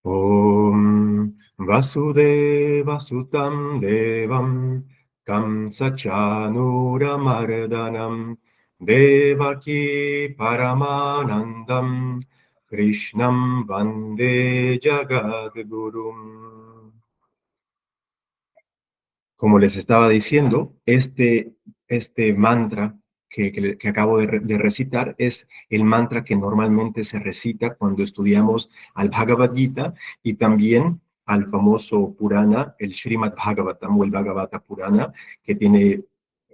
Om Vasudeva Sutam Devam Kamsa Chanuramardanam Devaki Paramanandam Krishnam Vande Jagadgurum. Como les estaba diciendo, este mantra que acabo de recitar es el mantra que normalmente se recita cuando estudiamos al Bhagavad Gita y también al famoso Purana, el Srimad Bhagavatam o el Bhagavata Purana, que tiene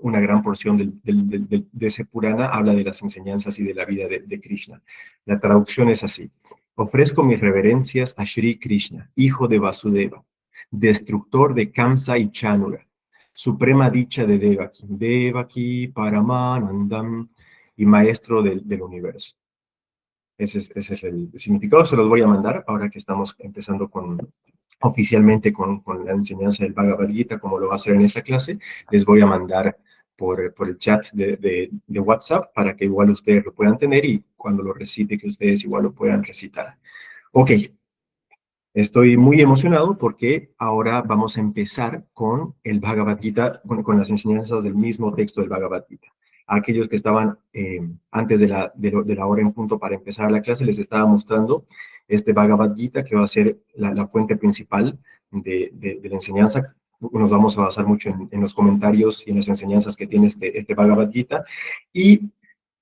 una gran porción de ese Purana, habla de las enseñanzas y de la vida de Krishna. La traducción es así: ofrezco mis reverencias a Shri Krishna, hijo de Vasudeva, destructor de Kamsa y Chanura, suprema dicha de Devaki, Devaki Paramanandam, y maestro del universo. Ese es el significado. Se los voy a mandar ahora que estamos empezando oficialmente con la enseñanza del Bhagavad Gita, como lo va a hacer en esta clase. Les voy a mandar por el chat de WhatsApp para que igual ustedes lo puedan tener y cuando lo recite que ustedes igual lo puedan recitar. Ok. Estoy muy emocionado porque ahora vamos a empezar con el Bhagavad Gita, con las enseñanzas del mismo texto del Bhagavad Gita. A aquellos que estaban antes de la hora en punto para empezar la clase, les estaba mostrando este Bhagavad Gita que va a ser la fuente principal de la enseñanza. Nos vamos a basar mucho en los comentarios y en las enseñanzas que tiene este Bhagavad Gita. Y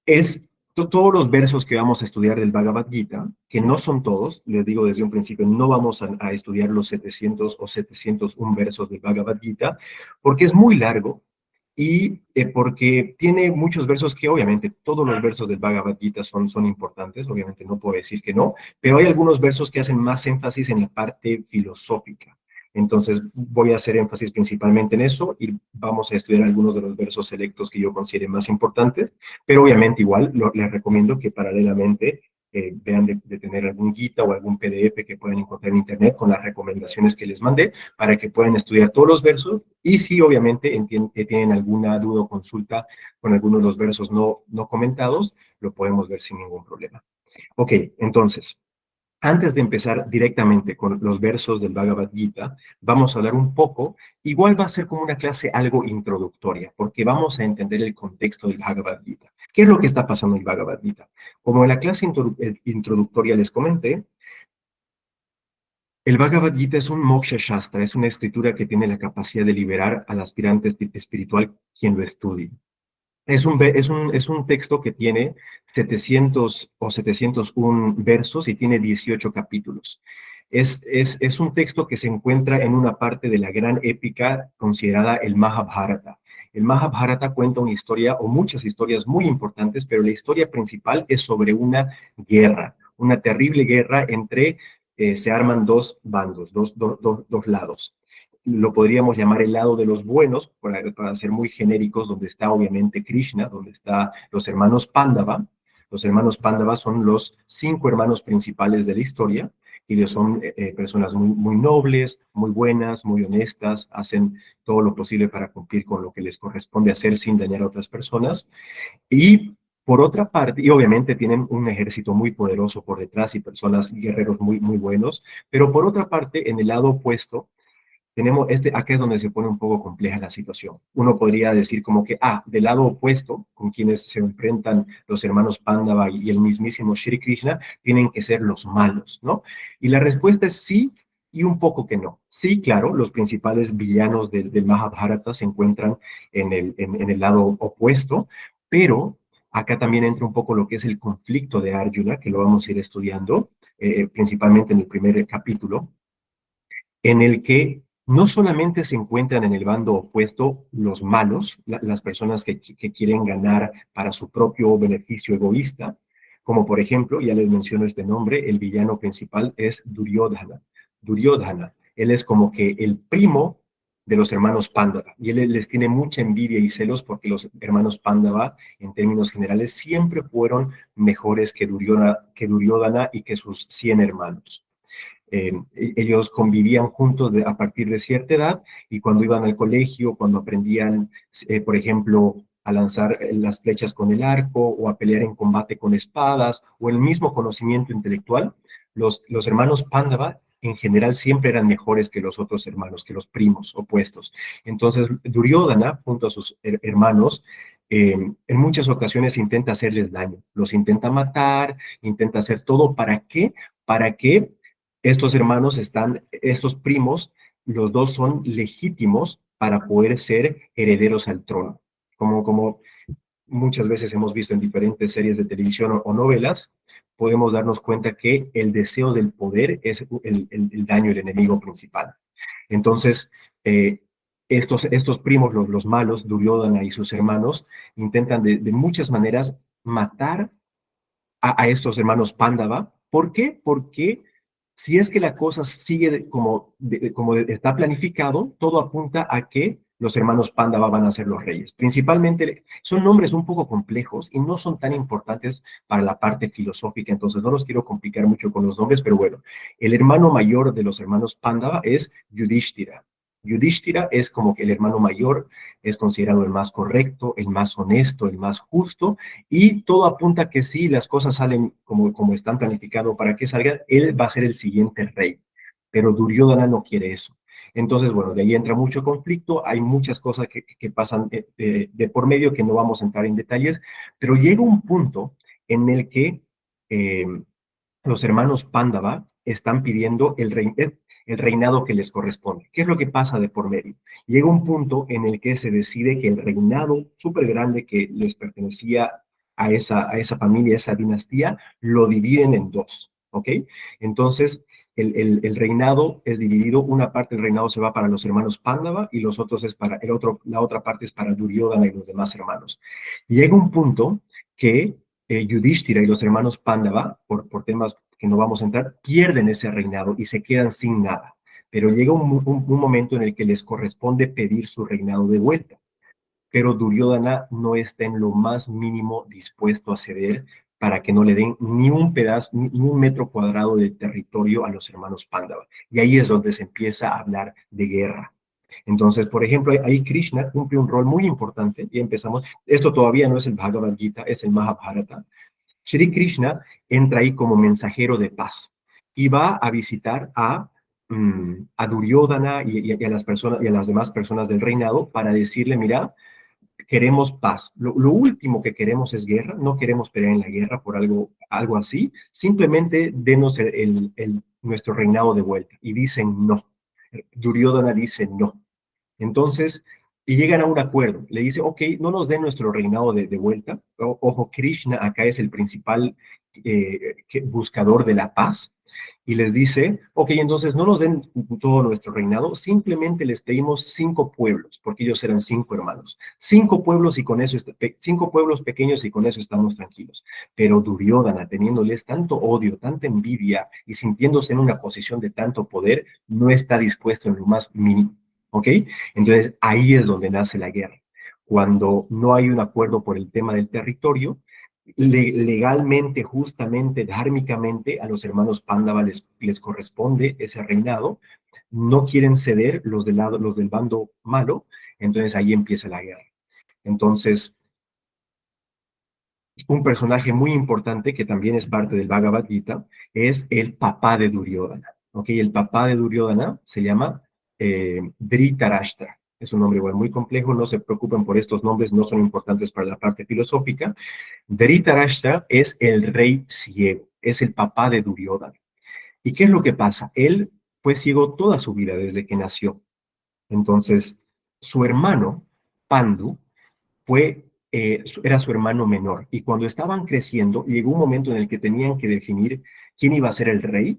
es todos los versos que vamos a estudiar del Bhagavad Gita, que no son todos, les digo desde un principio, no vamos a estudiar los 700 o 701 versos del Bhagavad Gita, porque es muy largo y porque tiene muchos versos que obviamente todos los versos del Bhagavad Gita son importantes, obviamente no puedo decir que no, pero hay algunos versos que hacen más énfasis en la parte filosófica. Entonces voy a hacer énfasis principalmente en eso y vamos a estudiar algunos de los versos selectos que yo considere más importantes, pero obviamente igual les recomiendo que paralelamente vean de tener algún guita o algún PDF que puedan encontrar en internet con las recomendaciones que les mandé para que puedan estudiar todos los versos y si obviamente tienen alguna duda o consulta con algunos de los versos no comentados, lo podemos ver sin ningún problema. Ok, entonces, antes de empezar directamente con los versos del Bhagavad Gita, vamos a hablar un poco, igual va a ser como una clase algo introductoria, porque vamos a entender el contexto del Bhagavad Gita. ¿Qué es lo que está pasando en el Bhagavad Gita? Como en la clase introductoria les comenté, el Bhagavad Gita es un moksha shastra, es una escritura que tiene la capacidad de liberar al aspirante espiritual quien lo estudie. Es un texto que tiene 700 o 701 versos y tiene 18 capítulos. Es un texto que se encuentra en una parte de la gran épica considerada el Mahabharata. El Mahabharata cuenta una historia o muchas historias muy importantes, pero la historia principal es sobre una guerra, una terrible guerra entre, se arman dos bandos, dos lados. Lo podríamos llamar el lado de los buenos, para ser muy genéricos, donde está obviamente Krishna, donde están los hermanos Pándava. Los hermanos Pándava son los 5 hermanos principales de la historia, y ellos son personas muy nobles, muy buenas, muy honestas, hacen todo lo posible para cumplir con lo que les corresponde hacer sin dañar a otras personas. Y por otra parte, y obviamente tienen un ejército muy poderoso por detrás y personas, guerreros muy buenos, pero por otra parte, en el lado opuesto, tenemos acá es donde se pone un poco compleja la situación. Uno podría decir como que, del lado opuesto, con quienes se enfrentan los hermanos Pándava y el mismísimo Shri Krishna, tienen que ser los malos, ¿no? Y la respuesta es sí y un poco que no. Sí, claro, los principales villanos del Mahabharata se encuentran en el lado opuesto, pero acá también entra un poco lo que es el conflicto de Arjuna, que lo vamos a ir estudiando, principalmente en el primer capítulo, en el que no solamente se encuentran en el bando opuesto los malos, las personas que quieren ganar para su propio beneficio egoísta, como por ejemplo, ya les menciono este nombre, el villano principal es Duryodhana. Duryodhana, él es como que el primo de los hermanos Pándava, y él les tiene mucha envidia y celos porque los hermanos Pándava, en términos generales, siempre fueron mejores que Duryodhana y que sus 100 hermanos. Ellos convivían juntos a partir de cierta edad y cuando iban al colegio, cuando aprendían, por ejemplo, a lanzar las flechas con el arco o a pelear en combate con espadas o el mismo conocimiento intelectual, los hermanos Pándava en general siempre eran mejores que los otros hermanos, que los primos opuestos. Entonces, Duryodhana, junto a sus hermanos, en muchas ocasiones intenta hacerles daño, los intenta matar, intenta hacer todo. ¿Para qué? Para que estos primos, los dos son legítimos para poder ser herederos al trono. Como muchas veces hemos visto en diferentes series de televisión o novelas, podemos darnos cuenta que el deseo del poder es el daño, el enemigo principal. Entonces, eh, estos primos, los malos, Duryodhana y sus hermanos, intentan de muchas maneras matar a estos hermanos Pándava. ¿Por qué? Porque si es que la cosa sigue como está planificado, todo apunta a que los hermanos Pándava van a ser los reyes. Principalmente son nombres un poco complejos y no son tan importantes para la parte filosófica, entonces no los quiero complicar mucho con los nombres, pero bueno, el hermano mayor de los hermanos Pándava es Yudhishthira. Yudhishthira es como que el hermano mayor, es considerado el más correcto, el más honesto, el más justo, y todo apunta que si las cosas salen como están planificando para que salgan, él va a ser el siguiente rey. Pero Duryodhana no quiere eso. Entonces, bueno, de ahí entra mucho conflicto, hay muchas cosas que pasan de por medio que no vamos a entrar en detalles, pero llega un punto en el que eh, los hermanos Pándava están pidiendo el reinado que les corresponde. ¿Qué es lo que pasa de por medio? Llega un punto en el que se decide que el reinado súper grande que les pertenecía a esa familia, a esa dinastía, lo dividen en dos, ¿ok? Entonces, el reinado es dividido, una parte del reinado se va para los hermanos Pándava y los otros es para la otra parte es para Duryodhana y los demás hermanos. Llega un punto que Yudhishthira y los hermanos Pándava, por temas que no vamos a entrar, pierden ese reinado y se quedan sin nada. Pero llega un momento en el que les corresponde pedir su reinado de vuelta. Pero Duryodhana no está en lo más mínimo dispuesto a ceder para que no le den ni un pedazo, ni un metro cuadrado de territorio a los hermanos Pándava. Y ahí es donde se empieza a hablar de guerra. Entonces, por ejemplo, ahí Krishna cumple un rol muy importante y empezamos, esto todavía no es el Bhagavad Gita, es el Mahabharata. Shri Krishna entra ahí como mensajero de paz y va a visitar a Duryodhana y a las personas y a las demás personas del reinado para decirle, mira, queremos paz. Lo último que queremos es guerra, no queremos pelear en la guerra por algo así, simplemente denos nuestro reinado de vuelta. Y dicen no. Duryodhana dice no. Entonces, y llegan a un acuerdo. Le dice, ok, no nos den nuestro reinado de vuelta. Ojo, Krishna acá es el principal buscador de la paz. Y les dice, ok, entonces no nos den todo nuestro reinado, simplemente les pedimos 5 pueblos, porque ellos eran 5 hermanos. 5 pueblos y con eso, 5 pueblos pequeños y con eso estamos tranquilos. Pero Duryodhana, teniéndoles tanto odio, tanta envidia y sintiéndose en una posición de tanto poder, no está dispuesto en lo más mínimo. ¿Ok? Entonces ahí es donde nace la guerra. Cuando no hay un acuerdo por el tema del territorio, legalmente, justamente, dármicamente, a los hermanos Pándava les corresponde ese reinado, no quieren ceder los del bando malo, entonces ahí empieza la guerra. Entonces, un personaje muy importante que también es parte del Bhagavad Gita es el papá de Duryodhana. ¿Ok? El papá de Duryodhana se llama Dhritarashtra. Es un nombre igual muy complejo, no se preocupen por estos nombres, no son importantes para la parte filosófica. Dhritarashtra es el rey ciego, es el papá de Duryodhana. ¿Y qué es lo que pasa? Él fue ciego toda su vida desde que nació. Entonces, su hermano, Pandu, era su hermano menor. Y cuando estaban creciendo, llegó un momento en el que tenían que definir quién iba a ser el rey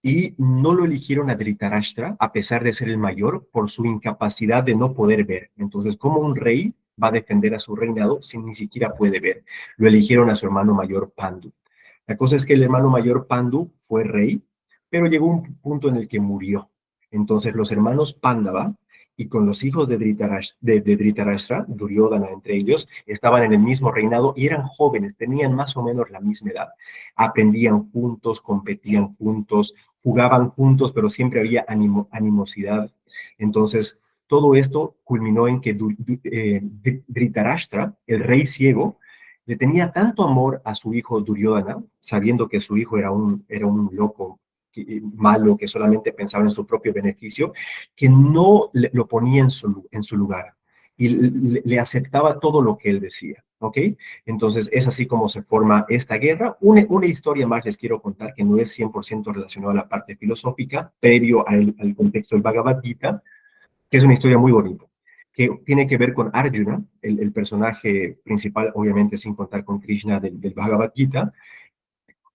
y no lo eligieron a Dhritarashtra, a pesar de ser el mayor, por su incapacidad de no poder ver. Entonces, ¿cómo un rey va a defender a su reinado si ni siquiera puede ver? Lo eligieron a su hermano mayor, Pandu. La cosa es que el hermano mayor, Pandu, fue rey, pero llegó un punto en el que murió. Entonces, los hermanos Pándava y con los hijos de Dhritarashtra, Duryodhana entre ellos, estaban en el mismo reinado y eran jóvenes, tenían más o menos la misma edad. Aprendían juntos, competían juntos, jugaban juntos, pero siempre había animosidad. Entonces, todo esto culminó en que Dhritarashtra, el rey ciego, le tenía tanto amor a su hijo Duryodhana, sabiendo que su hijo era un loco malo, que solamente pensaba en su propio beneficio, que no lo ponía en su lugar y le aceptaba todo lo que él decía, ¿ok? Entonces es así como se forma esta guerra. Una historia más les quiero contar que no es 100% relacionada a la parte filosófica, previo al contexto del Bhagavad Gita, que es una historia muy bonita, que tiene que ver con Arjuna, el personaje principal, obviamente sin contar con Krishna del Bhagavad Gita,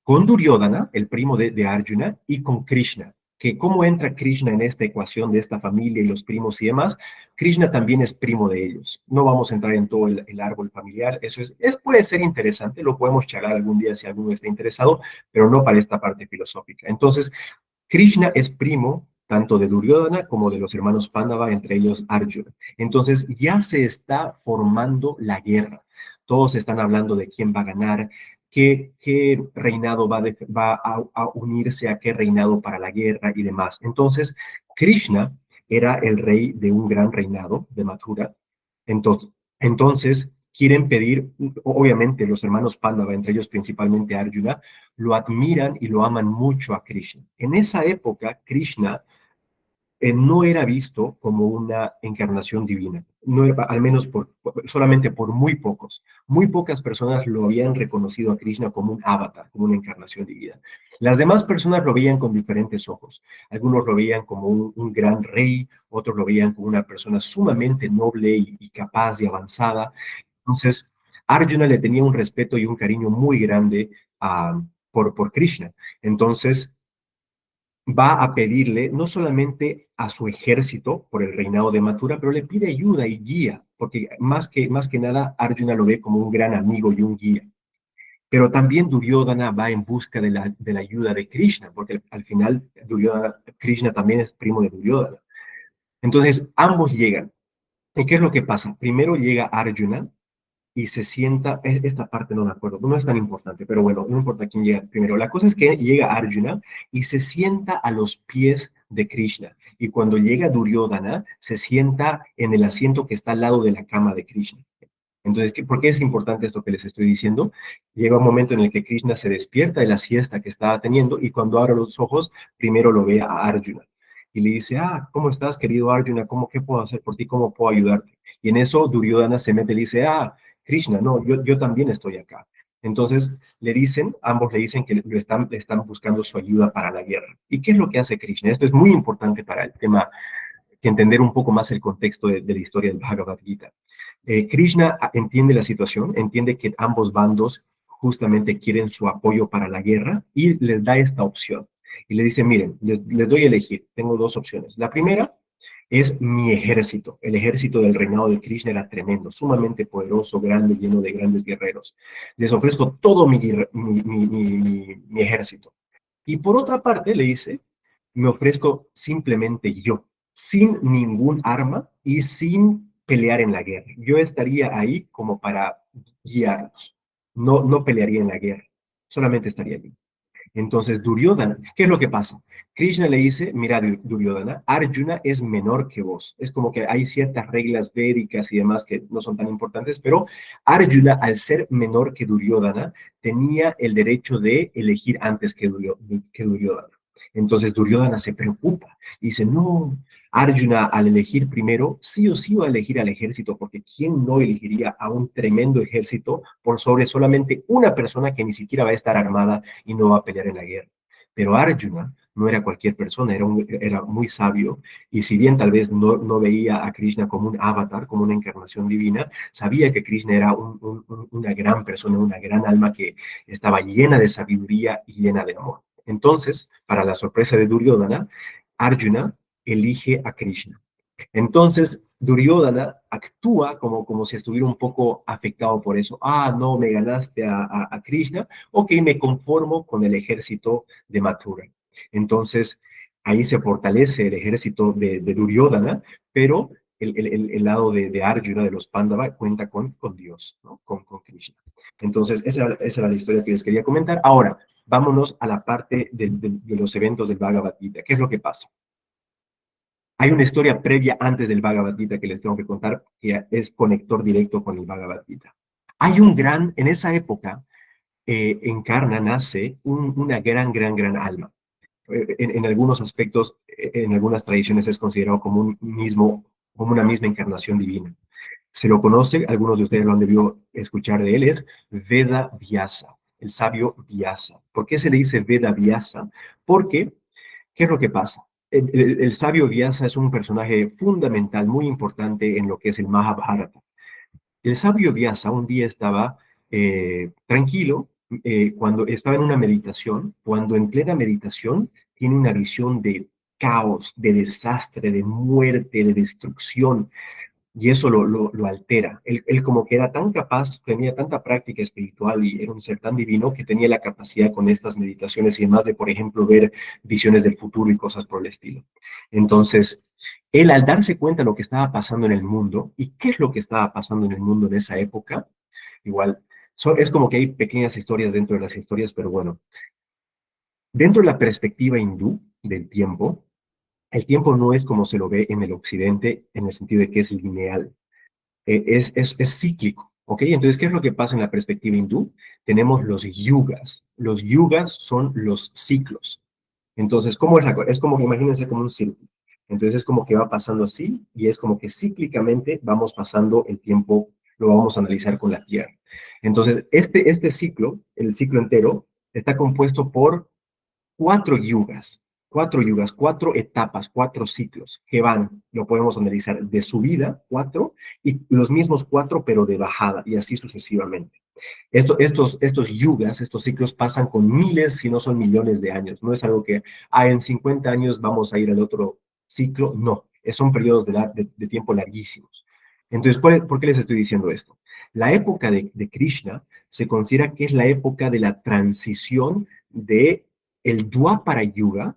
con Duryodhana, el primo de Arjuna, y con Krishna, que cómo entra Krishna en esta ecuación de esta familia y los primos y demás. Krishna también es primo de ellos. No vamos a entrar en todo el árbol familiar, eso puede ser interesante, lo podemos charlar algún día si alguno está interesado, pero no para esta parte filosófica. Entonces, Krishna es primo tanto de Duryodhana como de los hermanos Pándava, entre ellos Arjuna. Entonces ya se está formando la guerra. Todos están hablando de quién va a ganar, qué reinado va a unirse a qué reinado para la guerra y demás. Entonces, Krishna era el rey de un gran reinado de Mathura. Entonces quieren pedir, obviamente los hermanos Pándava, entre ellos principalmente Arjuna, lo admiran y lo aman mucho a Krishna. En esa época, Krishna no era visto como una encarnación divina, no era, al menos solamente por muy pocos. Muy pocas personas lo habían reconocido a Krishna como un avatar, como una encarnación divina. Las demás personas lo veían con diferentes ojos. Algunos lo veían como un gran rey, otros lo veían como una persona sumamente noble y capaz y avanzada. Entonces, Arjuna le tenía un respeto y un cariño muy grande por Krishna. Entonces, va a pedirle no solamente a su ejército por el reinado de Mathura, pero le pide ayuda y guía, porque más que nada Arjuna lo ve como un gran amigo y un guía. Pero también Duryodhana va en busca de la ayuda de Krishna, porque al final Krishna también es primo de Duryodhana. Entonces, ambos llegan. ¿Y qué es lo que pasa? Primero llega Arjuna y se sienta, esta parte no me acuerdo, no es tan importante, pero bueno, no importa quién llega primero. La cosa es que llega Arjuna y se sienta a los pies de Krishna. Y cuando llega Duryodhana, se sienta en el asiento que está al lado de la cama de Krishna. Entonces, ¿por qué es importante esto que les estoy diciendo? Llega un momento en el que Krishna se despierta de la siesta que estaba teniendo y cuando abre los ojos, primero lo ve a Arjuna. Y le dice, ¿cómo estás, querido Arjuna? ¿Qué puedo hacer por ti? ¿Cómo puedo ayudarte? Y en eso Duryodhana se mete y le dice, Krishna, no, yo también estoy acá. Entonces ambos le dicen que le están buscando su ayuda para la guerra. ¿Y qué es lo que hace Krishna? Esto es muy importante para el tema, que entender un poco más el contexto de la historia del Bhagavad Gita. Krishna entiende la situación, entiende que ambos bandos justamente quieren su apoyo para la guerra y les da esta opción. Y le dice, miren, les doy a elegir, tengo dos opciones. La primera es mi ejército. El ejército del reinado de Krishna era tremendo, sumamente poderoso, grande, lleno de grandes guerreros. Les ofrezco todo mi ejército. Y por otra parte, le dice, me ofrezco simplemente yo, sin ningún arma y sin pelear en la guerra. Yo estaría ahí como para guiarlos. No pelearía en la guerra, solamente estaría allí. Entonces, Duryodhana, ¿qué es lo que pasa? Krishna le dice, mira, Duryodhana, Arjuna es menor que vos. Es como que hay ciertas reglas védicas y demás que no son tan importantes, pero Arjuna, al ser menor que Duryodhana, tenía el derecho de elegir antes que Duryodhana. Entonces Duryodhana se preocupa y dice, no, Arjuna al elegir primero, sí o sí va a elegir al ejército, porque ¿quién no elegiría a un tremendo ejército por sobre solamente una persona que ni siquiera va a estar armada y no va a pelear en la guerra? Pero Arjuna no era cualquier persona, era muy sabio, y si bien tal vez no veía a Krishna como un avatar, como una encarnación divina, sabía que Krishna era una gran persona, una gran alma que estaba llena de sabiduría y llena de amor. Entonces, para la sorpresa de Duryodhana, Arjuna elige a Krishna. Entonces, Duryodhana actúa como si estuviera un poco afectado por eso. No, me ganaste a Krishna. Ok, me conformo con el ejército de Mathura. Entonces, ahí se fortalece el ejército de Duryodhana, pero el lado de Arjuna, de los Pandava, cuenta con Dios, ¿no? Con Krishna. Entonces, esa era la historia que les quería comentar. Ahora, vámonos a la parte de los eventos del Bhagavad Gita. ¿Qué es lo que pasa? Hay una historia previa antes del Bhagavad Gita que les tengo que contar, que es conector directo con el Bhagavad Gita. En esa época, nace una gran alma. en algunos aspectos, en algunas tradiciones es considerado como como una misma encarnación divina. Se lo conoce, algunos de ustedes lo han debido escuchar de él, es Veda Vyasa, el sabio Vyasa. ¿Por qué se le dice Veda Vyasa? Porque, ¿qué es lo que pasa? El sabio Vyasa es un personaje fundamental, muy importante en lo que es el Mahabharata. El sabio Vyasa un día estaba tranquilo cuando estaba en una meditación, cuando en plena meditación tiene una visión de caos, de desastre, de muerte, de destrucción, y eso lo altera. Él como que era tan capaz, tenía tanta práctica espiritual y era un ser tan divino que tenía la capacidad con estas meditaciones y demás de, por ejemplo, ver visiones del futuro y cosas por el estilo. Entonces, él al darse cuenta de lo que estaba pasando en el mundo y qué es lo que estaba pasando en el mundo en esa época, igual, es como que hay pequeñas historias dentro de las historias, pero bueno, dentro de la perspectiva hindú del tiempo, el tiempo no es como se lo ve en el occidente en el sentido de que es lineal, es cíclico, ¿ok? Entonces, ¿qué es lo que pasa en la perspectiva hindú? Tenemos los yugas. Los yugas son los ciclos. Entonces, ¿cómo es la cosa? Es como, imagínense como un círculo. Entonces, es como que va pasando así y es como que cíclicamente vamos pasando el tiempo, lo vamos a analizar con la Tierra. Entonces, este ciclo, el ciclo entero, está compuesto por cuatro yugas, cuatro etapas, cuatro ciclos que van, lo podemos analizar de subida, cuatro, y los mismos cuatro, pero de bajada, y así sucesivamente. Estos yugas, estos ciclos pasan con miles, si no son millones de años. No es algo que, en 50 años vamos a ir al otro ciclo. No, son periodos de tiempo larguísimos. Entonces, ¿por qué les estoy diciendo esto? La época de Krishna se considera que es la época de la transición de el Dwapara Yuga,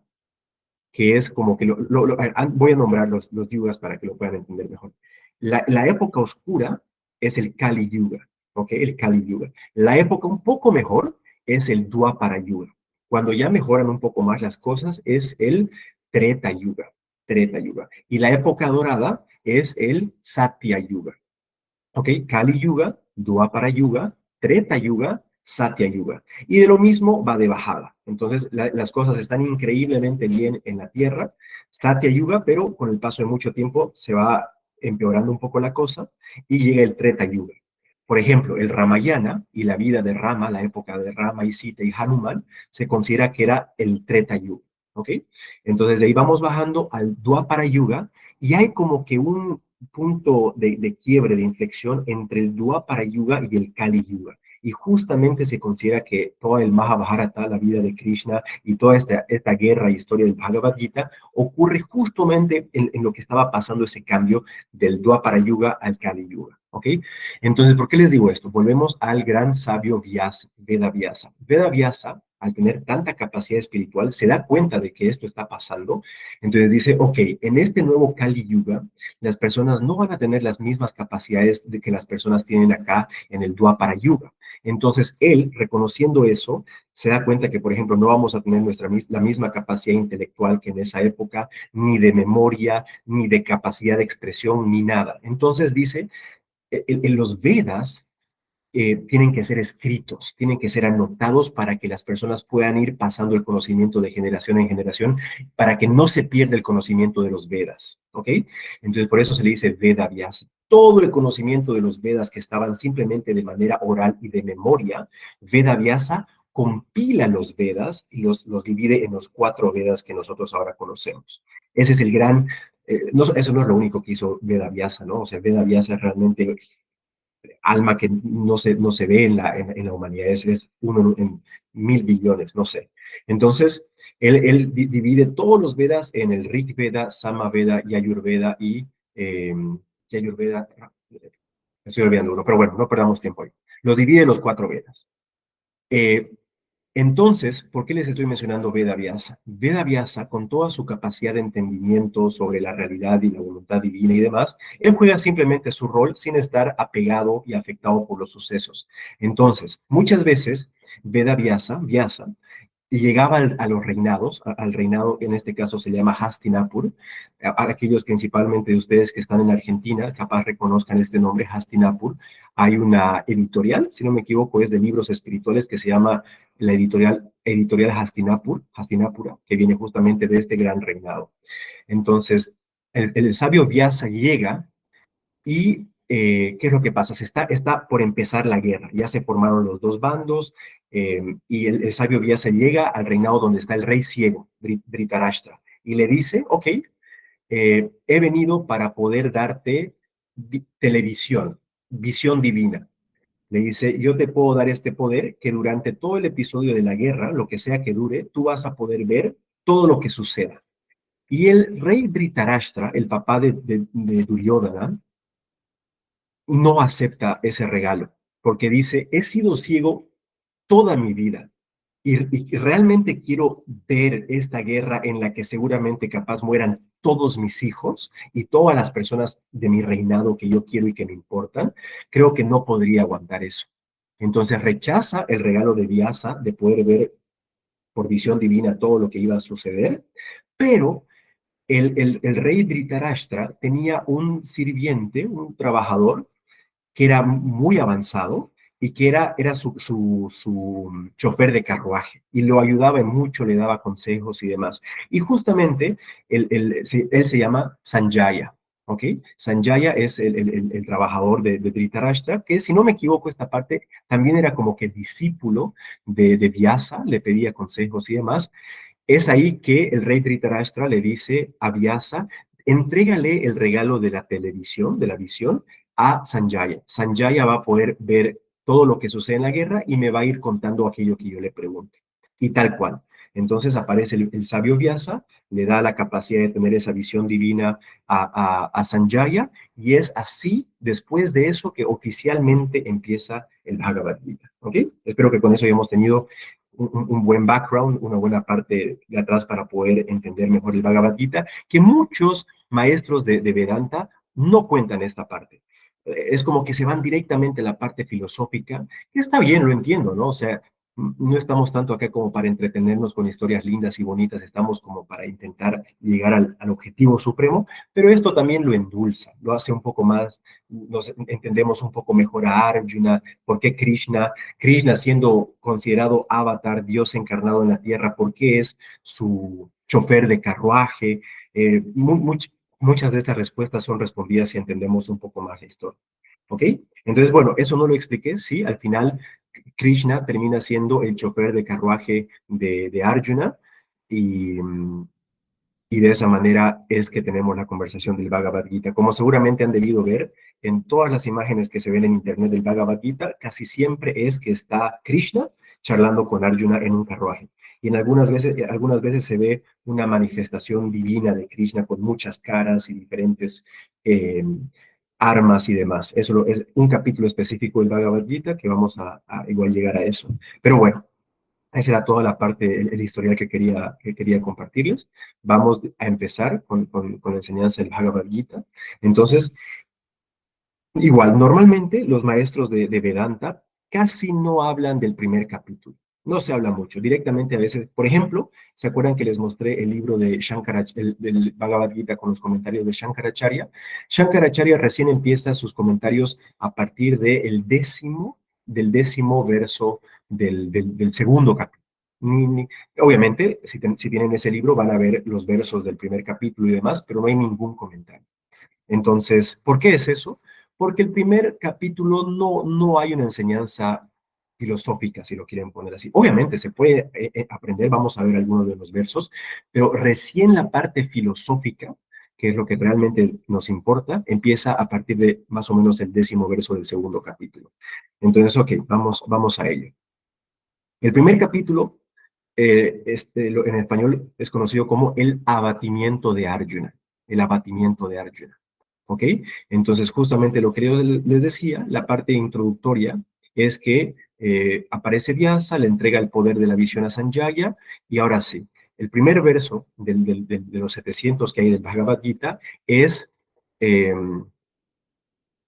que es como que voy a nombrar los yugas para que lo puedan entender mejor. La época oscura es el Kali Yuga, ¿ok? El Kali Yuga. La época un poco mejor es el Dwapara Yuga. Cuando ya mejoran un poco más las cosas es el Treta Yuga, Treta Yuga. Y la época dorada es el Satya Yuga. ¿Ok? Kali Yuga, Dwapara Yuga, Treta Yuga, Satya Yuga. Y de lo mismo va de bajada. Entonces, las cosas están increíblemente bien en la Tierra, Satya Yuga, pero con el paso de mucho tiempo se va empeorando un poco la cosa y llega el Treta Yuga. Por ejemplo, el Ramayana y la vida de Rama, la época de Rama y Sita y Hanuman, se considera que era el Treta Yuga. ¿Ok? Entonces, de ahí vamos bajando al Dwapara Yuga y hay como que un punto de quiebre, de inflexión entre el Dwapara Yuga y el Kali Yuga. Y justamente se considera que todo el Mahabharata, la vida de Krishna y toda esta guerra y historia del Bhagavad Gita ocurre justamente en lo que estaba pasando ese cambio del Dwapara Yuga al Kali Yuga. ¿Ok? Entonces, ¿por qué les digo esto? Volvemos al gran sabio Vyasa, Veda Vyasa. Veda Vyasa, al tener tanta capacidad espiritual, se da cuenta de que esto está pasando. Entonces dice, ok, en este nuevo Kali Yuga, las personas no van a tener las mismas capacidades de que las personas tienen acá en el Dwapara Yuga. Entonces, él, reconociendo eso, se da cuenta que, por ejemplo, no vamos a tener la misma capacidad intelectual que en esa época, ni de memoria, ni de capacidad de expresión, ni nada. Entonces dice, en los Vedas tienen que ser escritos, tienen que ser anotados para que las personas puedan ir pasando el conocimiento de generación en generación, para que no se pierda el conocimiento de los Vedas, ¿ok? Entonces, por eso se le dice Veda Vyasa. Todo el conocimiento de los Vedas que estaban simplemente de manera oral y de memoria, Veda Vyasa compila los Vedas y los divide en los cuatro Vedas que nosotros ahora conocemos. Ese es el gran, eso no es lo único que hizo Veda Vyasa, ¿no? O sea, Veda Vyasa realmente alma que no se ve en la humanidad, es uno en 1.000 billones, no sé. Entonces, él divide todos los Vedas en el Rig Veda, Sama Veda, Yajurveda y Yajurveda, estoy olvidando uno, pero bueno, no perdamos tiempo ahí. Los divide en los cuatro Vedas. Eh, entonces, ¿por qué les estoy mencionando Veda Vyasa? Veda Vyasa, con toda su capacidad de entendimiento sobre la realidad y la voluntad divina y demás, él juega simplemente su rol sin estar apegado y afectado por los sucesos. Entonces, muchas veces, Veda Vyasa y llegaba a los reinados, al reinado, en este caso se llama Hastinapur. A aquellos principalmente de ustedes que están en Argentina, capaz reconozcan este nombre, Hastinapur. Hay una editorial, si no me equivoco, es de libros espirituales que se llama la editorial Hastinapur, Hastinapura, que viene justamente de este gran reinado. Entonces, el sabio Vyasa llega y ¿qué es lo que pasa? Está por empezar la guerra, ya se formaron los dos bandos y el sabio Vyasa llega al reinado donde está el rey ciego, Dhritarashtra, y le dice, ok, he venido para poder darte televisión, visión divina. Le dice, yo te puedo dar este poder que durante todo el episodio de la guerra, lo que sea que dure, tú vas a poder ver todo lo que suceda. Y el rey Dhritarashtra, el papá de Duryodhana, no acepta ese regalo, porque dice, he sido ciego toda mi vida y realmente quiero ver esta guerra en la que seguramente capaz mueran todos mis hijos y todas las personas de mi reinado que yo quiero y que me importan, creo que no podría aguantar eso. Entonces rechaza el regalo de Vyasa de poder ver por visión divina todo lo que iba a suceder, pero el rey Dhritarashtra tenía un sirviente, un trabajador, que era muy avanzado y que era su chofer de carruaje y lo ayudaba en mucho, le daba consejos y demás. Y justamente él se llama Sanjaya, ¿ok? Sanjaya es el trabajador de Dhritarashtra, que si no me equivoco esta parte también era como que discípulo de Vyasa, le pedía consejos y demás. Es ahí que el rey Dhritarashtra le dice a Vyasa, entrégale el regalo de la televisión, de la visión, a Sanjaya. Sanjaya va a poder ver todo lo que sucede en la guerra y me va a ir contando aquello que yo le pregunte. Y tal cual. Entonces aparece el sabio Vyasa, le da la capacidad de tener esa visión divina a Sanjaya, y es así, después de eso, que oficialmente empieza el Bhagavad Gita. ¿Ok? Espero que con eso hayamos tenido un buen background, una buena parte de atrás para poder entender mejor el Bhagavad Gita, que muchos maestros de Vedanta no cuentan esta parte. Es como que se van directamente a la parte filosófica, que está bien, lo entiendo, ¿no? O sea, no estamos tanto acá como para entretenernos con historias lindas y bonitas, estamos como para intentar llegar al objetivo supremo, pero esto también lo endulza, lo hace un poco más, nos entendemos un poco mejor a Arjuna, por qué Krishna siendo considerado avatar, Dios encarnado en la tierra, por qué es su chofer de carruaje. Muchas de estas respuestas son respondidas si entendemos un poco más la historia. ¿Ok? Entonces, bueno, eso no lo expliqué, sí, al final Krishna termina siendo el chofer de carruaje de Arjuna y, y de esa manera es que tenemos la conversación del Bhagavad Gita. Como seguramente han debido ver, en todas las imágenes que se ven en internet del Bhagavad Gita, casi siempre es que está Krishna charlando con Arjuna en un carruaje. Y en algunas veces se ve una manifestación divina de Krishna con muchas caras y diferentes armas y demás. Eso es un capítulo específico del Bhagavad Gita que vamos a igual llegar a eso. Pero bueno, esa era toda la parte, el historial que quería compartirles. Vamos a empezar con la enseñanza del Bhagavad Gita. Entonces, igual, normalmente los maestros de Vedanta casi no hablan del primer capítulo. No se habla mucho. Directamente a veces, por ejemplo, ¿se acuerdan que les mostré el libro de del Bhagavad Gita con los comentarios de Shankaracharya? Shankaracharya recién empieza sus comentarios a partir del décimo verso del segundo capítulo. Obviamente, si tienen ese libro, van a ver los versos del primer capítulo y demás, pero no hay ningún comentario. Entonces, ¿por qué es eso? Porque el primer capítulo no hay una enseñanza filosófica, si lo quieren poner así. Obviamente se puede aprender, vamos a ver algunos de los versos, pero recién la parte filosófica, que es lo que realmente nos importa, empieza a partir de más o menos el décimo verso del segundo capítulo. Entonces, ok, vamos a ello. El primer capítulo, en español es conocido como el abatimiento de Arjuna, el abatimiento de Arjuna. ¿Ok? Entonces, justamente lo que yo les decía, la parte introductoria es que aparece Vyasa, le entrega el poder de la visión a Sanjaya, y ahora sí, el primer verso de los 700 que hay del Bhagavad Gita es, eh,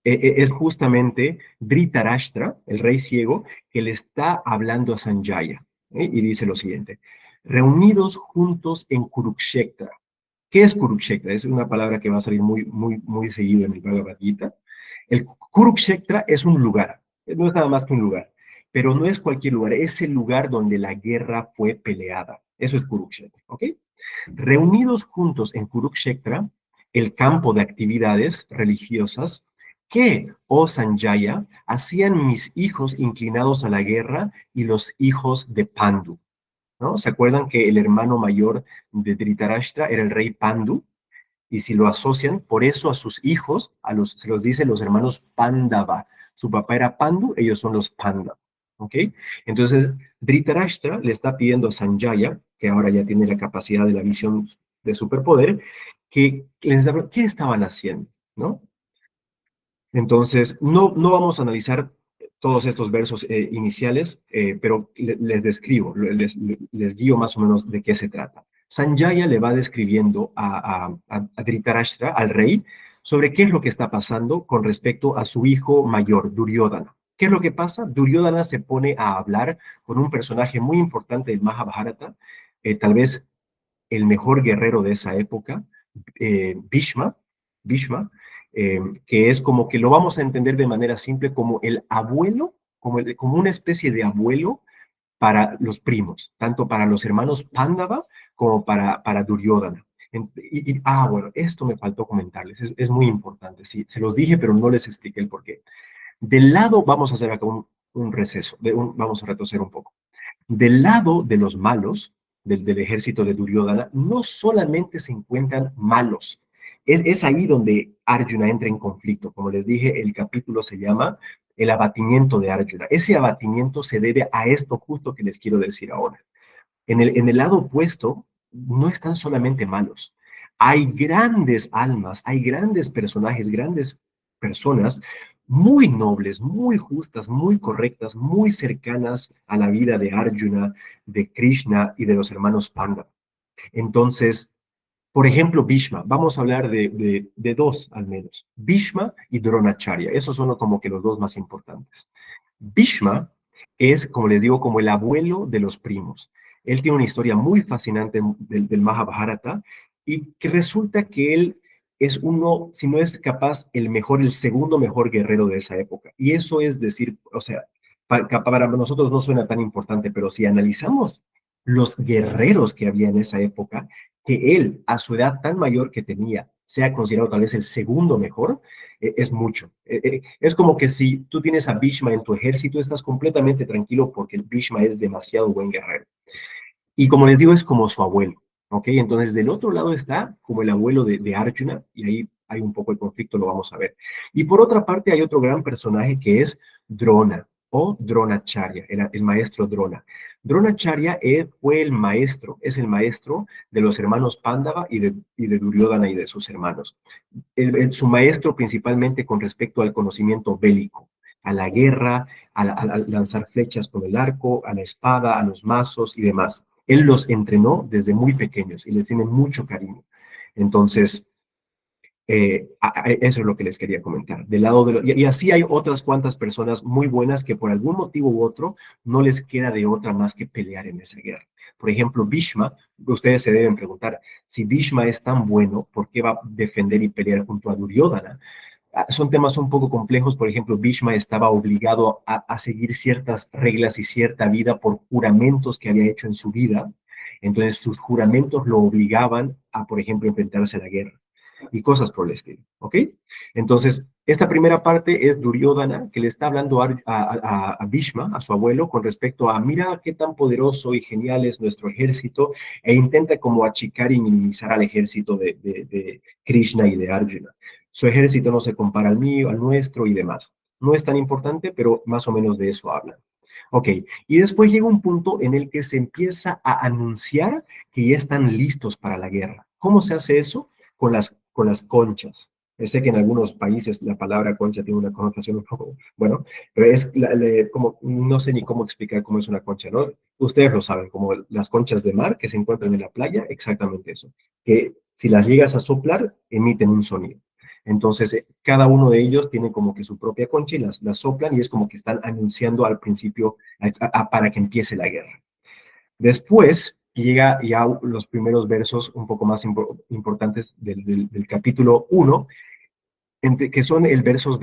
es justamente Dhritarashtra, el rey ciego, que le está hablando a Sanjaya. Y dice lo siguiente, reunidos juntos en Kurukshetra. ¿Qué es Kurukshetra? Es una palabra que va a salir muy seguido en el Bhagavad Gita. El Kurukshetra es un lugar, no es nada más que un lugar, pero no es cualquier lugar, es el lugar donde la guerra fue peleada. Eso es Kurukshetra, ¿ok? Reunidos juntos en Kurukshetra, el campo de actividades religiosas, que, oh Sanjaya, hacían mis hijos inclinados a la guerra y los hijos de Pandu, ¿no? ¿Se acuerdan que el hermano mayor de Dhritarashtra era el rey Pandu? Y si lo asocian, por eso a sus hijos, se los dice los hermanos Pandava. Su papá era Pandu, ellos son los Panda. ¿Ok? Entonces, Dhritarashtra le está pidiendo a Sanjaya, que ahora ya tiene la capacidad de la visión de superpoder, que les diga, ¿qué estaban haciendo? ¿No? Entonces, no vamos a analizar todos estos versos iniciales, pero les describo, les guío más o menos de qué se trata. Sanjaya le va describiendo a Dhritarashtra, al rey, sobre qué es lo que está pasando con respecto a su hijo mayor, Duryodhana. ¿Qué es lo que pasa? Duryodhana se pone a hablar con un personaje muy importante del Mahabharata, tal vez el mejor guerrero de esa época, Bhishma, Bhishma que es como que lo vamos a entender de manera simple como el abuelo, como una especie de abuelo para los primos, tanto para los hermanos Pándava como para Duryodhana. Bueno, esto me faltó comentarles, es muy importante, sí, se los dije, pero no les expliqué el porqué. Del lado, vamos a hacer acá un receso, vamos a retroceder un poco. Del lado de los malos, del ejército de Duryodhana, no solamente se encuentran malos, es ahí donde Arjuna entra en conflicto. Como les dije, el capítulo se llama El abatimiento de Arjuna. Ese abatimiento se debe a esto justo que les quiero decir ahora. En el lado opuesto, no están solamente malos. Hay grandes almas, hay grandes personajes, grandes personas muy nobles, muy justas, muy correctas, muy cercanas a la vida de Arjuna, de Krishna y de los hermanos Panda. Entonces, por ejemplo, Bhishma, vamos a hablar de dos al menos, Bhishma y Dronacharya, esos son como que los dos más importantes. Bhishma es, como les digo, como el abuelo de los primos. Él tiene una historia muy fascinante del Mahabharata y que resulta que él es uno, si no es capaz, el mejor, el segundo mejor guerrero de esa época. Y eso es decir, o sea, para nosotros no suena tan importante, pero si analizamos los guerreros que había en esa época, que él, a su edad tan mayor que tenía, sea considerado tal vez el segundo mejor, es mucho. Es como que si tú tienes a Bhishma en tu ejército, estás completamente tranquilo porque el Bhishma es demasiado buen guerrero. Y como les digo, es como su abuelo, ¿ok? Entonces, del otro lado está como el abuelo de Arjuna, y ahí hay un poco de conflicto, lo vamos a ver. Y por otra parte, hay otro gran personaje que es Drona, o Dronacharya, el maestro Drona. Dronacharya fue el maestro, es el maestro de los hermanos Pándava y de Duryodhana y de sus hermanos. Su maestro principalmente con respecto al conocimiento bélico, a la guerra, a lanzar flechas con el arco, a la espada, a los mazos y demás. Él los entrenó desde muy pequeños y les tiene mucho cariño. Entonces, eso es lo que les quería comentar. Del lado y así hay otras cuantas personas muy buenas que por algún motivo u otro no les queda de otra más que pelear en esa guerra. Por ejemplo, Bhishma, ustedes se deben preguntar, si Bhishma es tan bueno, ¿por qué va a defender y pelear junto a Duryodhana? Son temas un poco complejos. Por ejemplo, Bhishma estaba obligado a seguir ciertas reglas y cierta vida por juramentos que había hecho en su vida. Entonces, sus juramentos lo obligaban a, por ejemplo, enfrentarse a la guerra y cosas por el estilo, ¿ok? Entonces, esta primera parte es Duryodhana, que le está hablando a Bhishma, a su abuelo, con respecto a, mira qué tan poderoso y genial es nuestro ejército, e intenta como achicar y minimizar al ejército de Krishna y de Arjuna. Su ejército no se compara al mío, al nuestro y demás. No es tan importante, pero más o menos de eso hablan. Ok, y después llega un punto en el que se empieza a anunciar que ya están listos para la guerra. ¿Cómo se hace eso? Con las conchas. Sé que en algunos países la palabra concha tiene una connotación un poco, bueno, pero es como, no sé ni cómo explicar cómo es una concha, ¿no? Ustedes lo saben, como las conchas de mar que se encuentran en la playa, exactamente eso. Que si las llegas a soplar, emiten un sonido. Entonces, cada uno de ellos tiene como que su propia concha y las soplan y es como que están anunciando al principio para que empiece la guerra. Después llega ya los primeros versos un poco más importantes del capítulo 1, que son el versos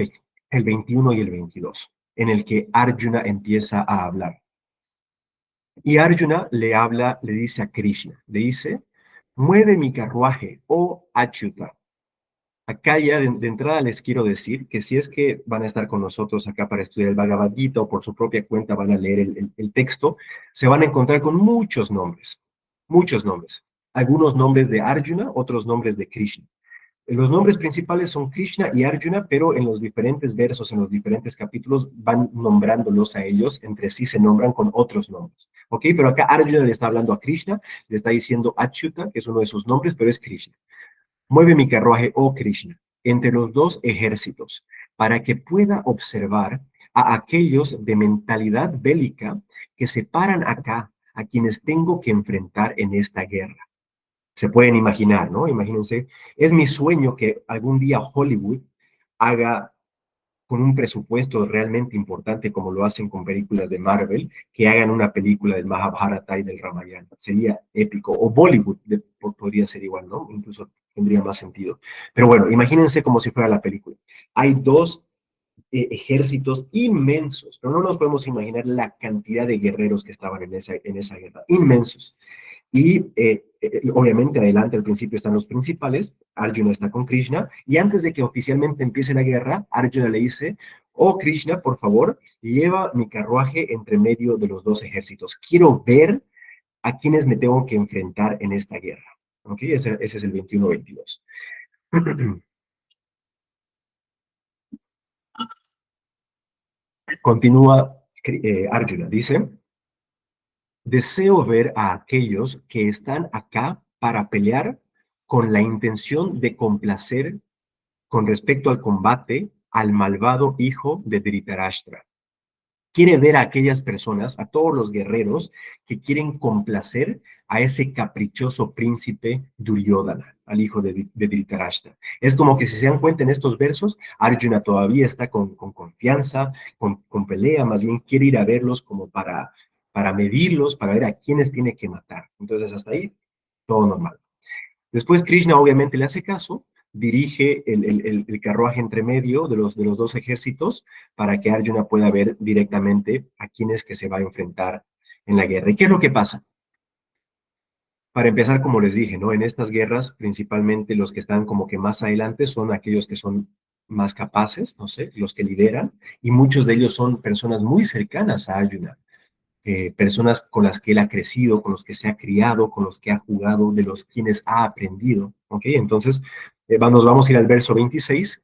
el 21 y el 22, en el que Arjuna empieza a hablar. Y Arjuna le habla, le dice a Krishna, le dice, mueve mi carruaje, oh Achyuta. Acá ya de entrada les quiero decir que si es que van a estar con nosotros acá para estudiar el Bhagavad Gita o por su propia cuenta van a leer el texto, se van a encontrar con muchos nombres, muchos nombres. Algunos nombres de Arjuna, otros nombres de Krishna. Los nombres principales son Krishna y Arjuna, pero en los diferentes versos, en los diferentes capítulos, van nombrándolos a ellos, entre sí se nombran con otros nombres. ¿Ok? Pero acá Arjuna le está hablando a Krishna, le está diciendo Achyuta, que es uno de sus nombres, pero es Krishna. Mueve mi carruaje, oh Krishna, entre los dos ejércitos, para que pueda observar a aquellos de mentalidad bélica que se paran acá, a quienes tengo que enfrentar en esta guerra. Se pueden imaginar, ¿no? Imagínense, es mi sueño que algún día Hollywood haga con un presupuesto realmente importante como lo hacen con películas de Marvel, que hagan una película del Mahabharata y del Ramayana. Sería épico. O Bollywood podría ser igual, ¿no? Incluso tendría más sentido. Pero bueno, imagínense como si fuera la película. Hay dos ejércitos inmensos, pero no nos podemos imaginar la cantidad de guerreros que estaban en esa guerra. Inmensos. Y obviamente adelante al principio están los principales, Arjuna está con Krishna, y antes de que oficialmente empiece la guerra, Arjuna le dice, oh Krishna, por favor, lleva mi carruaje entre medio de los dos ejércitos. Quiero ver a quienes me tengo que enfrentar en esta guerra. ¿Ok? Ese es el 21-22. Continúa Arjuna, dice, deseo ver a aquellos que están acá para pelear con la intención de complacer con respecto al combate al malvado hijo de Dhritarashtra. Quiere ver a aquellas personas, a todos los guerreros que quieren complacer a ese caprichoso príncipe Duryodhana, al hijo de Dhritarashtra. Es como que si se dan cuenta en estos versos, Arjuna todavía está con confianza, con pelea, más bien quiere ir a verlos como para medirlos, para ver a quiénes tiene que matar. Entonces, hasta ahí, todo normal. Después Krishna obviamente le hace caso, dirige el carruaje entre medio de los dos ejércitos para que Arjuna pueda ver directamente a quién es que se va a enfrentar en la guerra. ¿Y qué es lo que pasa? Para empezar, como les dije, ¿no? En estas guerras, principalmente los que están como que más adelante son aquellos que son más capaces, no sé, los que lideran, y muchos de ellos son personas muy cercanas a Arjuna, personas con las que él ha crecido, con los que se ha criado, con los que ha jugado, de los quienes ha aprendido. ¿Ok? Entonces, nos vamos a ir al verso 26,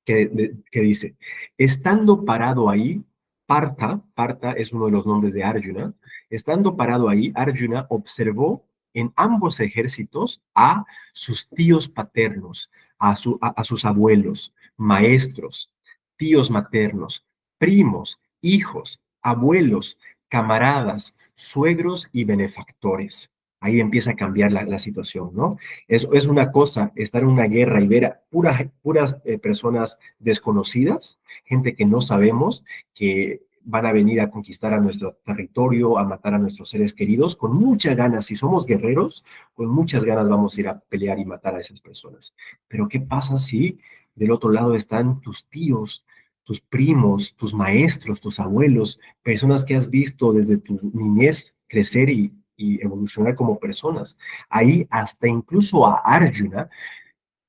que dice, estando parado ahí, Partha es uno de los nombres de Arjuna, estando parado ahí, Arjuna observó en ambos ejércitos a sus tíos paternos, a sus abuelos, maestros, tíos maternos, primos, hijos, abuelos, camaradas, suegros y benefactores. Ahí empieza a cambiar la situación, ¿no? Es una cosa estar en una guerra y ver a puras personas desconocidas, gente que no sabemos, que van a venir a conquistar a nuestro territorio, a matar a nuestros seres queridos, con muchas ganas. Si somos guerreros, con muchas ganas vamos a ir a pelear y matar a esas personas. Pero ¿qué pasa si del otro lado están tus tíos, tus primos, tus maestros, tus abuelos, personas que has visto desde tu niñez crecer y evolucionar como personas? Ahí hasta incluso a Arjuna,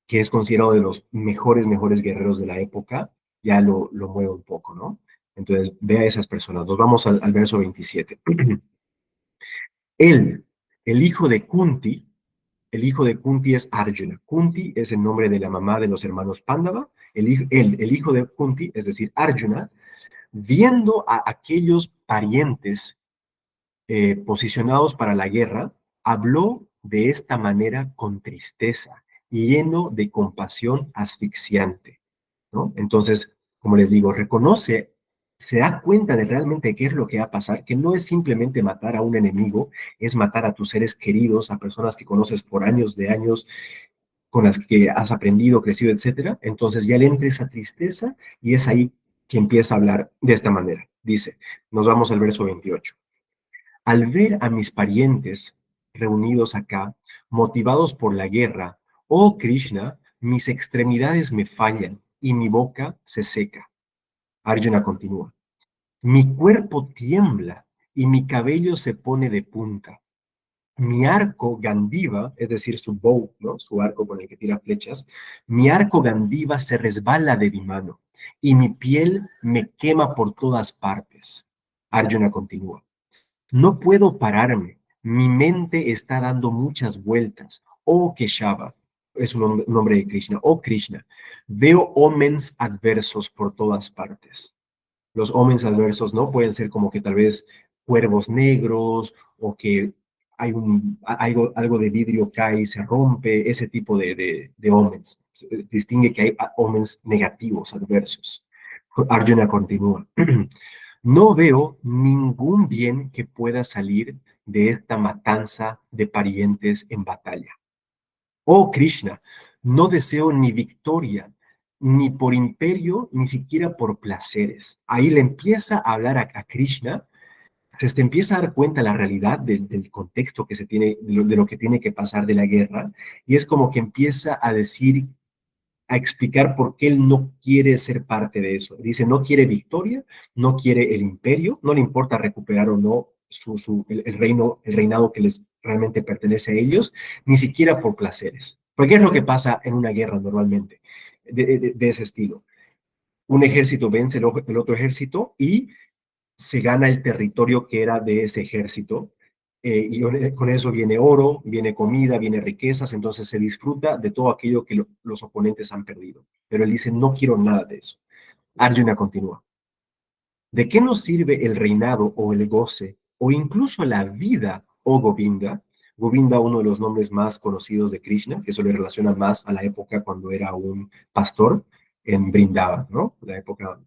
que es considerado de los mejores guerreros de la época, ya lo mueve un poco, ¿no? Entonces, ve a esas personas. Nos vamos al verso 27. Él, el hijo de Kunti, el hijo de Kunti es Arjuna. Kunti es el nombre de la mamá de los hermanos Pándava. El hijo de Kunti, es decir, Arjuna, viendo a aquellos parientes posicionados para la guerra, habló de esta manera con tristeza, lleno de compasión asfixiante, ¿no? Entonces, como les digo, reconoce, se da cuenta de realmente qué es lo que va a pasar, que no es simplemente matar a un enemigo, es matar a tus seres queridos, a personas que conoces por años de años, con las que has aprendido, crecido, etcétera. Entonces ya le entra esa tristeza y es ahí que empieza a hablar de esta manera. Dice, nos vamos al verso 28. Al ver a mis parientes reunidos acá, motivados por la guerra, oh Krishna, mis extremidades me fallan y mi boca se seca. Arjuna continúa. Mi cuerpo tiembla y mi cabello se pone de punta. Mi arco Gandiva, es decir, su bow, ¿no? Su arco con el que tira flechas, mi arco Gandiva se resbala de mi mano y mi piel me quema por todas partes. Arjuna continúa. No puedo pararme. Mi mente está dando muchas vueltas. Oh Keshava, es un nombre de Krishna. Oh Krishna, veo omens adversos por todas partes. Los omens adversos, ¿no? Pueden ser como que tal vez cuervos negros o que hay algo de vidrio cae y se rompe, ese tipo de omens. Distingue que hay omens negativos, adversos. Arjuna continúa. No veo ningún bien que pueda salir de esta matanza de parientes en batalla. Oh Krishna, no deseo ni victoria, ni por imperio, ni siquiera por placeres. Ahí le empieza a hablar a Krishna, se empieza a dar cuenta la realidad del contexto que se tiene, de lo que tiene que pasar de la guerra, y es como que empieza a decir, a explicar por qué él no quiere ser parte de eso. Dice, no quiere victoria, no quiere el imperio, no le importa recuperar o no el reino, el reinado que les realmente pertenece a ellos, ni siquiera por placeres. Porque es lo que pasa en una guerra normalmente, de ese estilo. Un ejército vence el otro ejército y se gana el territorio que era de ese ejército. Y con eso viene oro, viene comida, viene riquezas, entonces se disfruta de todo aquello que los oponentes han perdido. Pero él dice, no quiero nada de eso. Arjuna continúa. ¿De qué nos sirve el reinado o el goce o incluso la vida, oh Govinda? Govinda, uno de los nombres más conocidos de Krishna, que eso le relaciona más a la época cuando era un pastor en Vrindavan, ¿no? La época,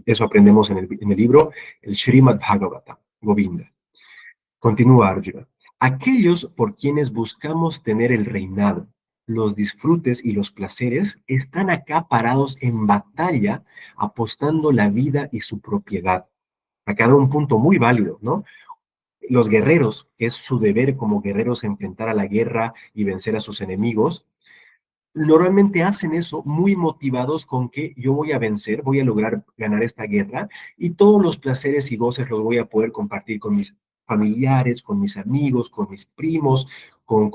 eso aprendemos en el libro, el Srimad Bhagavatam, Govinda. Continúa Arjuna. Aquellos por quienes buscamos tener el reinado, los disfrutes y los placeres están acá parados en batalla, apostando la vida y su propiedad. Acá da un punto muy válido, ¿no? Los guerreros, que es su deber como guerreros enfrentar a la guerra y vencer a sus enemigos, normalmente hacen eso muy motivados con que yo voy a vencer, voy a lograr ganar esta guerra y todos los placeres y goces los voy a poder compartir con mis familiares, con mis amigos, con mis primos, con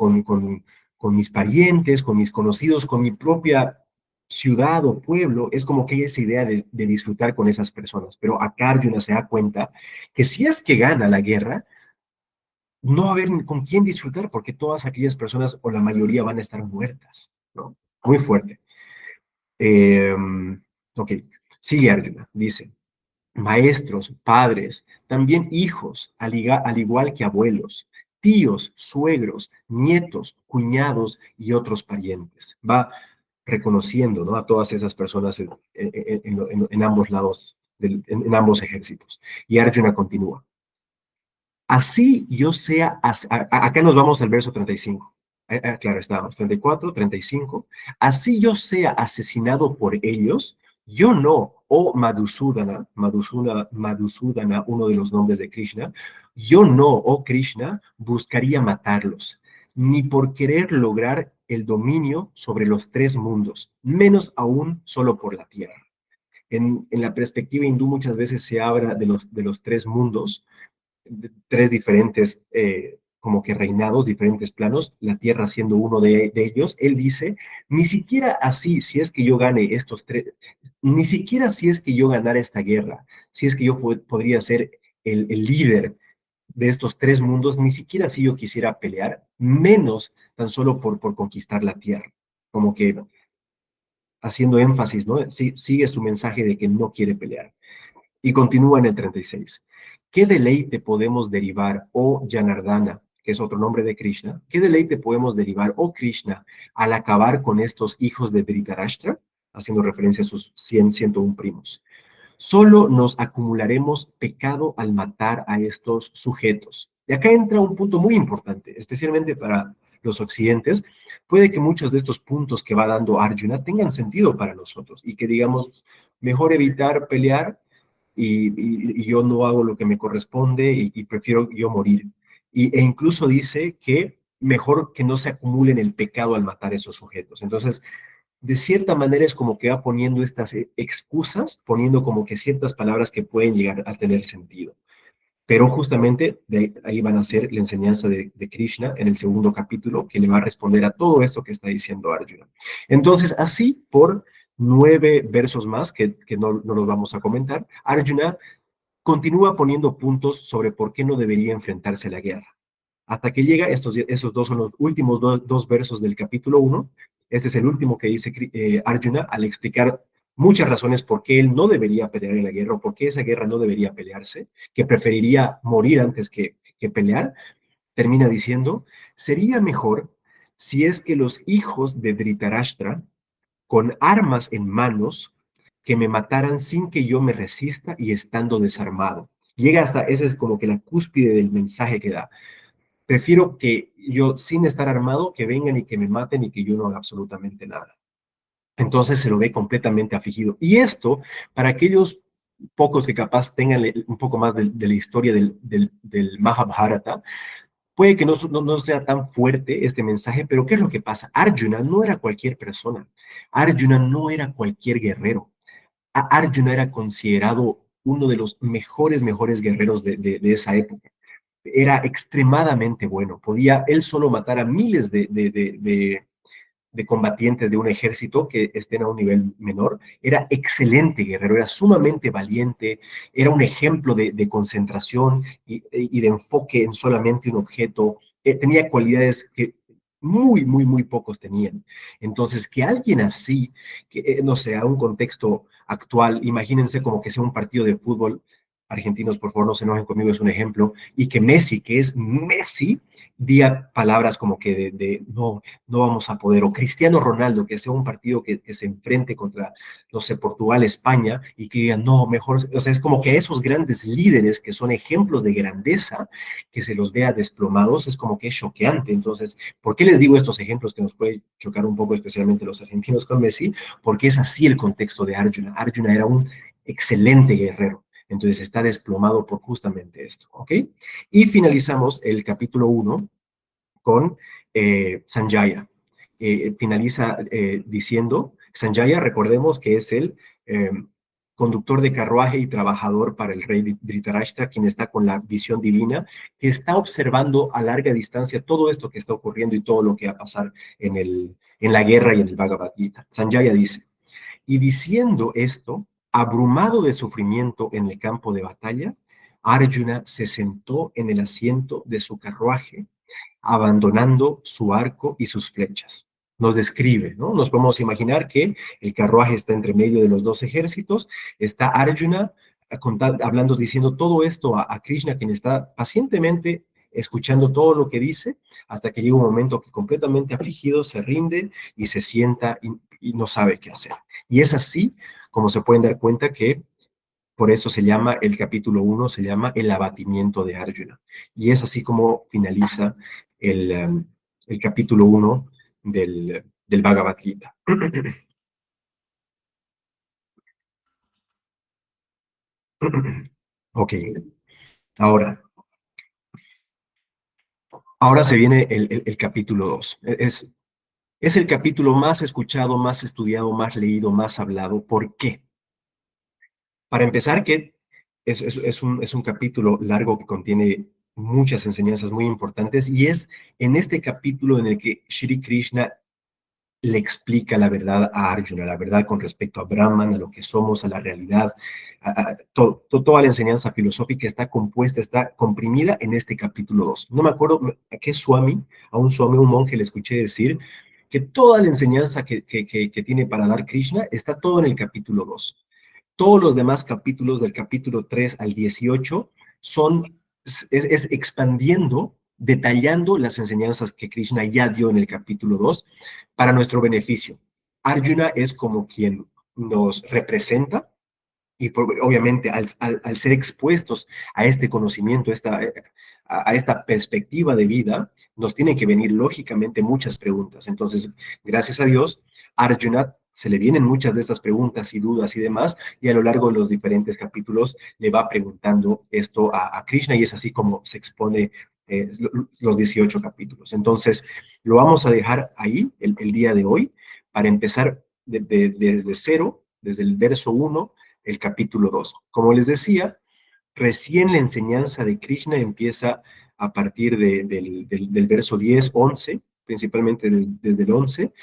mis parientes, con mis conocidos, con mi propia ciudad o pueblo. Es como que hay esa idea de disfrutar con esas personas. Pero acá Arjuna se da cuenta que si es que gana la guerra, no va a haber con quién disfrutar porque todas aquellas personas o la mayoría van a estar muertas, ¿no? Muy fuerte. Eh, ok, sigue Arjuna, dice, maestros, padres, también hijos, al igual que abuelos, tíos, suegros, nietos, cuñados y otros parientes. Va reconociendo, ¿no? A todas esas personas en ambos lados, en ambos ejércitos. Y Arjuna continúa. Así yo sea, acá nos vamos al verso 35. Claro, estábamos, 34, 35. Así yo sea asesinado por ellos, yo no, oh Madhusudana, uno de los nombres de Krishna, yo no, oh Krishna, buscaría matarlos, ni por querer lograr el dominio sobre los tres mundos, menos aún solo por la tierra. En la perspectiva hindú muchas veces se habla de los tres mundos, tres diferentes como que reinados, diferentes planos, la tierra siendo uno de ellos. Él dice, ni siquiera así, si es que yo gane estos tres, ni siquiera si es que yo ganara esta guerra, si es que yo podría ser el líder de estos tres mundos, ni siquiera si yo quisiera pelear, menos tan solo por conquistar la tierra. Como que haciendo énfasis, ¿no? Sí, sigue su mensaje de que no quiere pelear. Y continúa en el 36. ¿Qué deleite podemos derivar, oh Janardana, que es otro nombre de Krishna? ¿Qué deleite podemos derivar, oh Krishna, al acabar con estos hijos de Dhritarashtra? Haciendo referencia a sus 101 primos. Solo nos acumularemos pecado al matar a estos sujetos. Y acá entra un punto muy importante, especialmente para los occidentes. Puede que muchos de estos puntos que va dando Arjuna tengan sentido para nosotros y que digamos, mejor evitar pelear y yo no hago lo que me corresponde y prefiero yo morir. E incluso dice que mejor que no se acumulen el pecado al matar a esos sujetos. Entonces, de cierta manera es como que va poniendo estas excusas, poniendo como que ciertas palabras que pueden llegar a tener sentido. Pero justamente de ahí van a ser la enseñanza de Krishna en el segundo capítulo, que le va a responder a todo esto que está diciendo Arjuna. Entonces, así por 9 versos más, que no los vamos a comentar, Arjuna continúa poniendo puntos sobre por qué no debería enfrentarse a la guerra. Hasta que llega, esos dos son los últimos dos versos del capítulo 1. Este es el último que dice Arjuna al explicar muchas razones por qué él no debería pelear en la guerra o por qué esa guerra no debería pelearse, que preferiría morir antes que pelear. Termina diciendo, sería mejor si es que los hijos de Dhritarashtra, con armas en manos, que me mataran sin que yo me resista y estando desarmado. Llega hasta, esa es como que la cúspide del mensaje que da. Prefiero que yo, sin estar armado, que vengan y que me maten y que yo no haga absolutamente nada. Entonces se lo ve completamente afligido. Y esto, para aquellos pocos que capaz tengan un poco más de la historia del Mahabharata, puede que no sea tan fuerte este mensaje, pero ¿qué es lo que pasa? Arjuna no era cualquier persona. Arjuna no era cualquier guerrero. Arjuna era considerado uno de los mejores guerreros de esa época. Era extremadamente bueno. Podía él solo matar a miles de combatientes de un ejército que estén a un nivel menor. Era excelente guerrero, era sumamente valiente, era un ejemplo de concentración y de enfoque en solamente un objeto. Tenía cualidades que muy pocos tenían. Entonces, que alguien así, que no sé, a un contexto actual, imagínense como que sea un partido de fútbol, argentinos, por favor, no se enojen conmigo, es un ejemplo, y que Messi, que es Messi, diga palabras como que no vamos a poder, o Cristiano Ronaldo, que sea un partido que se enfrente contra, no sé, Portugal, España, y que digan, no, mejor, o sea, es como que esos grandes líderes que son ejemplos de grandeza, que se los vea desplomados, es como que es choqueante. Entonces, ¿por qué les digo estos ejemplos que nos puede chocar un poco, especialmente los argentinos con Messi? Porque es así el contexto de Arjuna. Arjuna era un excelente guerrero. Entonces está desplomado por justamente esto, ¿ok? Y finalizamos el capítulo 1 con Sanjaya. Finaliza diciendo, Sanjaya, recordemos que es el conductor de carruaje y trabajador para el rey Dhritarashtra, quien está con la visión divina, que está observando a larga distancia todo esto que está ocurriendo y todo lo que va a pasar en la guerra y en el Bhagavad Gita. Sanjaya dice, y diciendo esto, abrumado de sufrimiento en el campo de batalla, Arjuna se sentó en el asiento de su carruaje abandonando su arco y sus flechas. Nos describe, ¿no? Nos podemos imaginar que el carruaje está entre medio de los dos ejércitos, está Arjuna hablando, diciendo todo esto a Krishna, quien está pacientemente escuchando todo lo que dice, hasta que llega un momento que completamente afligido se rinde y se sienta y no sabe qué hacer. Y es así como se pueden dar cuenta que por eso se llama, el capítulo 1 se llama el abatimiento de Arjuna. Y es así como finaliza el capítulo 1 del Bhagavad Gita. Ok, ahora, ahora se viene el capítulo 2. Es el capítulo más escuchado, más estudiado, más leído, más hablado. ¿Por qué? Para empezar, que es un capítulo largo que contiene muchas enseñanzas muy importantes y es en este capítulo en el que Shri Krishna le explica la verdad a Arjuna, la verdad con respecto a Brahman, a lo que somos, a la realidad, toda la enseñanza filosófica está compuesta, está comprimida en este capítulo 2. No me acuerdo a qué Swami, un monje, le escuché decir que toda la enseñanza que tiene para dar Krishna está todo en el capítulo 2. Todos los demás capítulos, del capítulo 3 al 18, es expandiendo, detallando las enseñanzas que Krishna ya dio en el capítulo 2 para nuestro beneficio. Arjuna es como quien nos representa y obviamente al ser expuestos a este conocimiento, a esta perspectiva de vida, nos tienen que venir lógicamente muchas preguntas. Entonces, gracias a Dios, Arjuna se le vienen muchas de estas preguntas y dudas y demás, y a lo largo de los diferentes capítulos le va preguntando esto a Krishna y es así como se expone los 18 capítulos. Entonces, lo vamos a dejar ahí el día de hoy para empezar desde cero, desde el verso uno, el capítulo 2. Como les decía, recién la enseñanza de Krishna empieza a partir del verso 10, 11, principalmente desde el 11,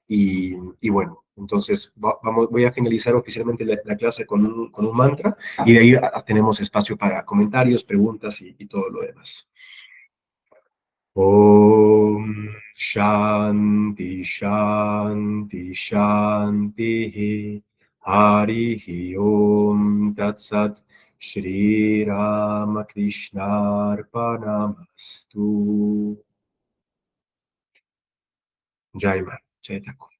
y bueno, entonces voy a finalizar oficialmente la clase con un mantra y de ahí tenemos espacio para comentarios, preguntas y todo lo demás. Om Shanti Shanti Shanti Hari Om Tat Sat Shri Ramakrishna Arpanamastu. Jai Ma, Jai Thakur.